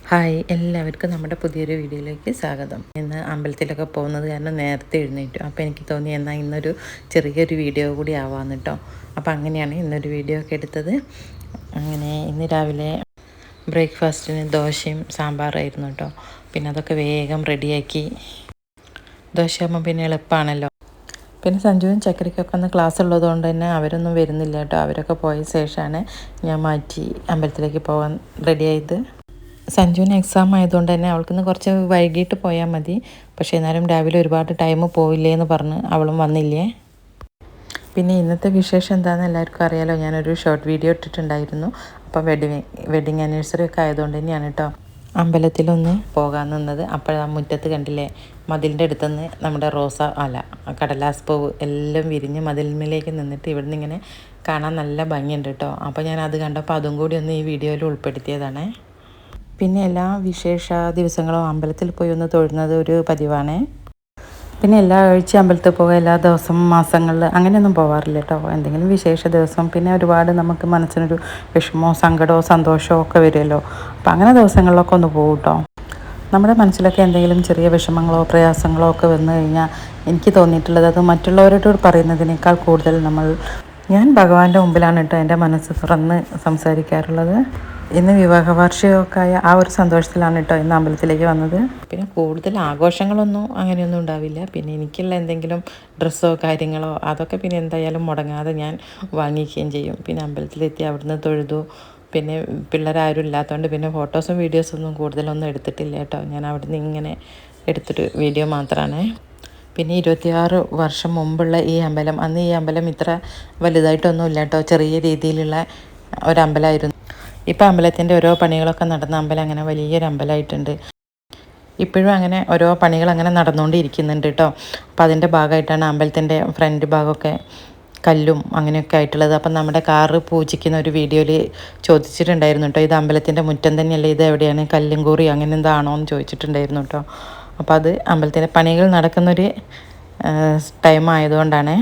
Hi, എല്ലാവർക്കും നമ്മുടെ പുതിയൊരു വീഡിയോയിലേക്ക് സ്വാഗതം. ഇന്ന് അമ്പലത്തിലൊക്കെ പോകുന്നത് കാരണം നേരത്തെ എഴുന്നേറ്റു. അപ്പോൾ എനിക്ക് തോന്നി എന്നാൽ ഇന്നൊരു ചെറിയൊരു വീഡിയോ കൂടി ആവാമെന്ന് കേട്ടോ. അപ്പോൾ അങ്ങനെയാണ് ഇന്നൊരു വീഡിയോ ഒക്കെ എടുത്തത്. അങ്ങനെ ഇന്ന് രാവിലെ ബ്രേക്ക്ഫാസ്റ്റിന് ദോശയും സാമ്പാറായിരുന്നു കേട്ടോ. പിന്നെ അതൊക്കെ വേഗം റെഡിയാക്കി. ദോശയാകുമ്പോൾ പിന്നെ എളുപ്പമാണല്ലോ. പിന്നെ സഞ്ജുവും ചക്കരയ്ക്കൊക്കെ ഒന്ന് ക്ലാസ് ഉള്ളതുകൊണ്ട് തന്നെ അവരൊന്നും വരുന്നില്ല കേട്ടോ. അവരൊക്കെ പോയ ശേഷമാണ് ഞാൻ മാറ്റി അമ്പലത്തിലേക്ക് പോകാൻ റെഡിയായത്. സഞ്ജുവിന് എക്സാം ആയതുകൊണ്ട് തന്നെ അവൾക്കിന്ന് കുറച്ച് വൈകിട്ട് പോയാൽ മതി. പക്ഷേ എന്നാലും രാവിലെ ഒരുപാട് ടൈം പോയില്ലേ എന്ന് പറഞ്ഞ് അവളും വന്നില്ലേ. പിന്നെ ഇന്നത്തെ വിശേഷം എന്താണെന്ന് എല്ലാവർക്കും അറിയാലോ. ഞാനൊരു ഷോർട്ട് വീഡിയോ ഇട്ടിട്ടുണ്ടായിരുന്നു. അപ്പോൾ വെഡിങ് ആനിവേഴ്സറി ഒക്കെ ആയതുകൊണ്ട് തന്നെയാണ് കേട്ടോ അമ്പലത്തിലൊന്ന് പോകാൻ നിന്നത്. അപ്പോൾ ആ മുറ്റത്ത് കണ്ടില്ലേ, മതിലിൻ്റെ അടുത്തുനിന്ന് നമ്മുടെ കടലാസ് പൂവ് എല്ലാം വിരിഞ്ഞ് മതിലിലേക്ക് നിന്നിട്ട് ഇവിടുന്ന് ഇങ്ങനെ കാണാൻ നല്ല ഭംഗിയുണ്ട് കേട്ടോ. അപ്പോൾ ഞാൻ അത് കണ്ടപ്പോൾ അതും കൂടി ഒന്ന് ഈ വീഡിയോയിൽ ഉൾപ്പെടുത്തിയതാണ്. പിന്നെ എല്ലാ വിശേഷ ദിവസങ്ങളും അമ്പലത്തിൽ പോയി ഒന്ന് തൊഴുന്നത് ഒരു പതിവാണ്. പിന്നെ എല്ലാ ആഴ്ചയും അമ്പലത്തിൽ പോകുക, എല്ലാ ദിവസവും മാസങ്ങളിൽ അങ്ങനെയൊന്നും പോകാറില്ല കേട്ടോ. എന്തെങ്കിലും വിശേഷ ദിവസം, പിന്നെ ഒരുപാട് നമുക്ക് മനസ്സിനൊരു വിഷമമോ സങ്കടമോ സന്തോഷമോ ഒക്കെ വരുമല്ലോ. അപ്പം അങ്ങനെ ദിവസങ്ങളിലൊക്കെ ഒന്ന് പോകും കേട്ടോ. നമ്മുടെ മനസ്സിലൊക്കെ എന്തെങ്കിലും ചെറിയ വിഷമങ്ങളോ പ്രയാസങ്ങളോ ഒക്കെ വന്നു കഴിഞ്ഞാൽ എനിക്ക് തോന്നിയിട്ടുള്ളത് അത് മറ്റുള്ളവരോട് പറയുന്നതിനേക്കാൾ കൂടുതൽ ഞാൻ ഭഗവാന്റെ മുമ്പിലാണ് കേട്ടോ എൻ്റെ മനസ്സ് തുറന്ന് സംസാരിക്കാറുള്ളത്. ഇന്ന് വിവാഹ വാർഷികമൊക്കെ ആയ ആ ഒരു സന്തോഷത്തിലാണ് കേട്ടോ ഇന്ന് അമ്പലത്തിലേക്ക് വന്നത്. പിന്നെ കൂടുതൽ ആഘോഷങ്ങളൊന്നും അങ്ങനെയൊന്നും ഉണ്ടാവില്ല. പിന്നെ എനിക്കുള്ള എന്തെങ്കിലും ഡ്രസ്സോ കാര്യങ്ങളോ അതൊക്കെ പിന്നെ എന്തായാലും മുടങ്ങാതെ ഞാൻ വാങ്ങിക്കുകയും ചെയ്യും. പിന്നെ അമ്പലത്തിലെത്തി അവിടുന്ന് തൊഴുതു. പിന്നെ പിള്ളേരാരും ഇല്ലാത്തതുകൊണ്ട് പിന്നെ ഫോട്ടോസും വീഡിയോസൊന്നും കൂടുതലൊന്നും എടുത്തിട്ടില്ല കേട്ടോ. ഞാൻ അവിടുന്ന് ഇങ്ങനെ എടുത്തൊരു വീഡിയോ മാത്രമാണ്. പിന്നെ 26 വർഷം മുമ്പുള്ള ഈ അമ്പലം, അന്ന് ഈ അമ്പലം ഇത്ര വലുതായിട്ടൊന്നും ഇല്ല കേട്ടോ. ചെറിയ രീതിയിലുള്ള ഒരമ്പലമായിരുന്നു. ഇപ്പോൾ അമ്പലത്തിൻ്റെ ഓരോ പണികളൊക്കെ നടന്ന അമ്പലം അങ്ങനെ വലിയൊരു അമ്പലമായിട്ടുണ്ട്. ഇപ്പോഴും അങ്ങനെ ഓരോ പണികൾ അങ്ങനെ നടന്നുകൊണ്ടിരിക്കുന്നുണ്ട് കേട്ടോ. അപ്പോൾ അതിൻ്റെ ഭാഗമായിട്ടാണ് അമ്പലത്തിൻ്റെ ഫ്രണ്ട് ഭാഗമൊക്കെ കല്ലും അങ്ങനെയൊക്കെ ആയിട്ടുള്ളത്. അപ്പം നമ്മുടെ കാറ് പൂജിക്കുന്ന ഒരു വീഡിയോയിൽ ചോദിച്ചിട്ടുണ്ടായിരുന്നു കേട്ടോ, ഇത് അമ്പലത്തിൻ്റെ മുറ്റം തന്നെയല്ലേ, ഇത് എവിടെയാണ് കല്ലും കൂറി അങ്ങനെ എന്താണോ എന്ന് ചോദിച്ചിട്ടുണ്ടായിരുന്നു കേട്ടോ. അപ്പോൾ അത് അമ്പലത്തിൻ്റെ പണികൾ നടക്കുന്നൊരു ടൈം ആയതുകൊണ്ടാണ്.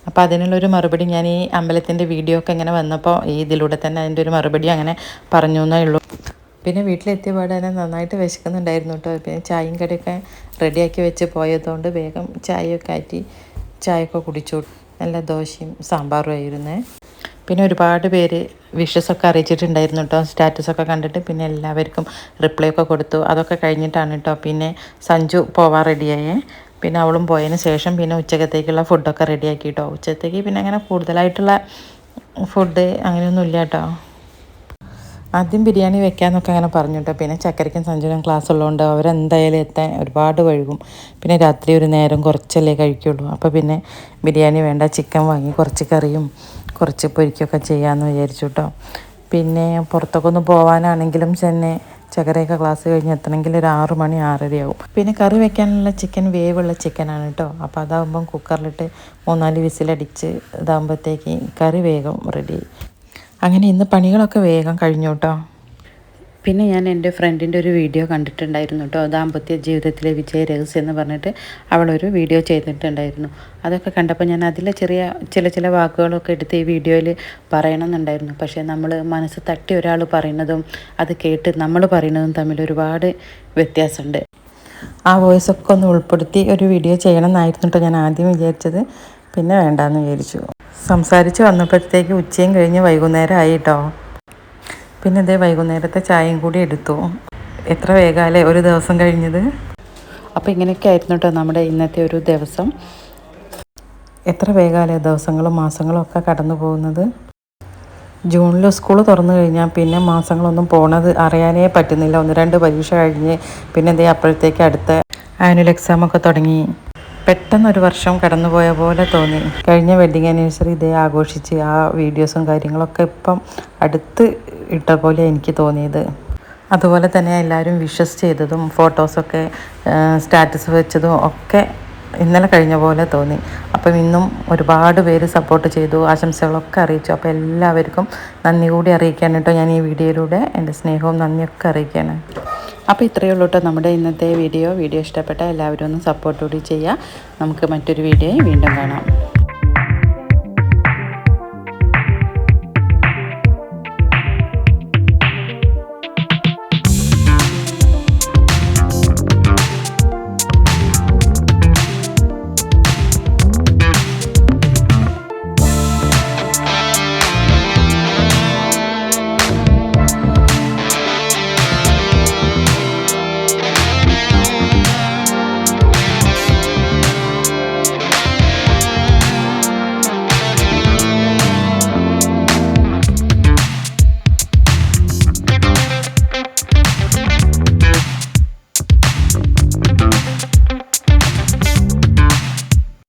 അപ്പോൾ അതിനുള്ളൊരു മറുപടി ഞാൻ ഈ അമ്പലത്തിൻ്റെ വീഡിയോ ഒക്കെ ഇങ്ങനെ വന്നപ്പോൾ ഇതിലൂടെ തന്നെ അതിൻ്റെ ഒരു മറുപടി അങ്ങനെ പറഞ്ഞു എന്നേ ഉള്ളൂ. പിന്നെ വീട്ടിലെത്തിയ പാടെ തന്നെ നന്നായിട്ട് വിശക്കുന്നുണ്ടായിരുന്നു കേട്ടോ. പിന്നെ ചായയും കടിയൊക്കെ റെഡിയാക്കി വെച്ച് പോയതുകൊണ്ട് വേഗം ചായയൊക്കെ കുടിച്ചു. നല്ല ദോശയും സാമ്പാറും ആയിരുന്നേ. പിന്നെ ഒരുപാട് പേര് വിഷസൊക്കെ അറിയിച്ചിട്ടുണ്ടായിരുന്നു കേട്ടോ, സ്റ്റാറ്റസൊക്കെ കണ്ടിട്ട്. പിന്നെ എല്ലാവർക്കും റിപ്ലൈ ഒക്കെ കൊടുത്തു. അതൊക്കെ കഴിഞ്ഞിട്ടാണ് കേട്ടോ പിന്നെ സഞ്ജു പോവാൻ റെഡിയായേ. പിന്നെ അവളും പോയതിന് ശേഷം പിന്നെ ഉച്ചക്കത്തേക്കുള്ള ഫുഡൊക്കെ റെഡിയാക്കി കേട്ടോ. ഉച്ചത്തേക്ക് പിന്നെ അങ്ങനെ കൂടുതലായിട്ടുള്ള ഫുഡ് അങ്ങനെയൊന്നും ഇല്ല കേട്ടോ. ആദ്യം ബിരിയാണി വെക്കാമെന്നൊക്കെ അങ്ങനെ പറഞ്ഞു കേട്ടോ. പിന്നെ ചക്കരയ്ക്കും സഞ്ജുവിനും ക്ലാസ് ഉള്ളതുകൊണ്ട് അവരെന്തായാലും എത്താൻ ഒരുപാട് വൈകും. പിന്നെ രാത്രി ഒരു നേരം കുറച്ചല്ലേ കഴിക്കുള്ളൂ. അപ്പോൾ പിന്നെ ബിരിയാണി വേണ്ട, ചിക്കൻ വാങ്ങി കുറച്ച് കറിയും കുറച്ച് പൊരിക്കുകയൊക്കെ ചെയ്യാമെന്ന് വിചാരിച്ചു കേട്ടോ. പിന്നെ പുറത്തൊക്കെ ഒന്ന് പോകാനാണെങ്കിലും തന്നെ ചക്കരയൊക്കെ ക്ലാസ് കഴിഞ്ഞ് എത്തണമെങ്കിൽ ഒരു 6 മണി 6:30 ആവും. പിന്നെ കറി വെക്കാനുള്ള ചിക്കൻ വേവുള്ള ചിക്കനാണ് കേട്ടോ. അപ്പോൾ അതാകുമ്പം കുക്കറിലിട്ട് 3-4 വിസിലടിച്ച് ഇതാകുമ്പോഴത്തേക്ക് കറി വേഗം റെഡി. അങ്ങനെ ഇന്ന് പണികളൊക്കെ വേഗം കഴിഞ്ഞു കേട്ടോ. പിന്നെ ഞാൻ എൻ്റെ ഫ്രണ്ടിൻ്റെ ഒരു വീഡിയോ കണ്ടിട്ടുണ്ടായിരുന്നു കേട്ടോ, ദാമ്പത്യ ജീവിതത്തിലെ വിജയ രഹസ്യം എന്ന് പറഞ്ഞിട്ട് അവളൊരു വീഡിയോ ചെയ്തിട്ടുണ്ടായിരുന്നു. അതൊക്കെ കണ്ടപ്പോൾ ഞാൻ അതിലെ ചില വാക്കുകളൊക്കെ എടുത്ത് ഈ വീഡിയോയിൽ പറയണമെന്നുണ്ടായിരുന്നു. പക്ഷേ നമ്മൾ മനസ്സ് തട്ടി ഒരാൾ പറയുന്നതും അത് കേട്ട് നമ്മൾ പറയുന്നതും തമ്മിൽ ഒരുപാട് വ്യത്യാസമുണ്ട്. ആ വോയിസൊക്കെ ഒന്ന് ഉൾപ്പെടുത്തി ഒരു വീഡിയോ ചെയ്യണമെന്നായിരുന്നു കേട്ടോ ഞാൻ ആദ്യം വിചാരിച്ചത്. പിന്നെ വേണ്ടാന്ന് വിചാരിച്ചു. സംസാരിച്ച് വന്നപ്പോഴത്തേക്ക് ഉച്ചയും കഴിഞ്ഞ് വൈകുന്നേരം ആയി കേട്ടോ. പിന്നെ ഇതേ വൈകുന്നേരത്തെ ചായയും കൂടി എടുത്തു. എത്ര വേഗമല്ലേ ഒരു ദിവസം കഴിഞ്ഞത്. അപ്പോൾ ഇങ്ങനെയൊക്കെ ആയിരുന്നു കേട്ടോ നമ്മുടെ ഇന്നത്തെ ഒരു ദിവസം. എത്ര വേഗമല്ലേ ദിവസങ്ങളും മാസങ്ങളും ഒക്കെ കടന്നു പോകുന്നത്. ജൂണിൽ സ്കൂൾ തുറന്നു കഴിഞ്ഞാൽ പിന്നെ മാസങ്ങളൊന്നും പോണത് അറിയാനേ പറ്റുന്നില്ല. 1-2 പരീക്ഷ കഴിഞ്ഞ് പിന്നെ എന്തേ അപ്പോഴത്തേക്ക് അടുത്ത ആനുവൽ എക്സാമൊക്കെ തുടങ്ങി. പെട്ടെന്നൊരു വർഷം കടന്നുപോയ പോലെ തോന്നി. കഴിഞ്ഞ വെഡ്ഡിങ് ആനിവേഴ്സറി ഇതേ ആഘോഷിച്ച് ആ വീഡിയോസും കാര്യങ്ങളൊക്കെ ഇപ്പം അടുത്ത് ഇട്ട പോലെ എനിക്ക് തോന്നിയത്. അതുപോലെ തന്നെ എല്ലാവരും വിഷസ് ചെയ്തതും ഫോട്ടോസൊക്കെ സ്റ്റാറ്റസ് വെച്ചതും ഒക്കെ ഇന്നലെ കഴിഞ്ഞ പോലെ തോന്നി. അപ്പം ഇന്നും ഒരുപാട് പേര് സപ്പോർട്ട് ചെയ്തു, ആശംസകളൊക്കെ അറിയിച്ചു. അപ്പോൾ എല്ലാവർക്കും നന്ദി കൂടി അറിയിക്കാൻ കേട്ടോ ഞാൻ ഈ വീഡിയോയിലൂടെ എൻ്റെ സ്നേഹവും നന്ദിയൊക്കെ അറിയിക്കുകയാണ്. അപ്പോൾ ഇത്രയേ ഉള്ളൂ കേട്ടോ നമ്മുടെ ഇന്നത്തെ വീഡിയോ ഇഷ്ടപ്പെട്ട എല്ലാവരും ഒന്ന് സപ്പോർട്ട് കൂടി ചെയ്യുക. നമുക്ക് മറ്റൊരു വീഡിയോയിൽ വീണ്ടും കാണാം.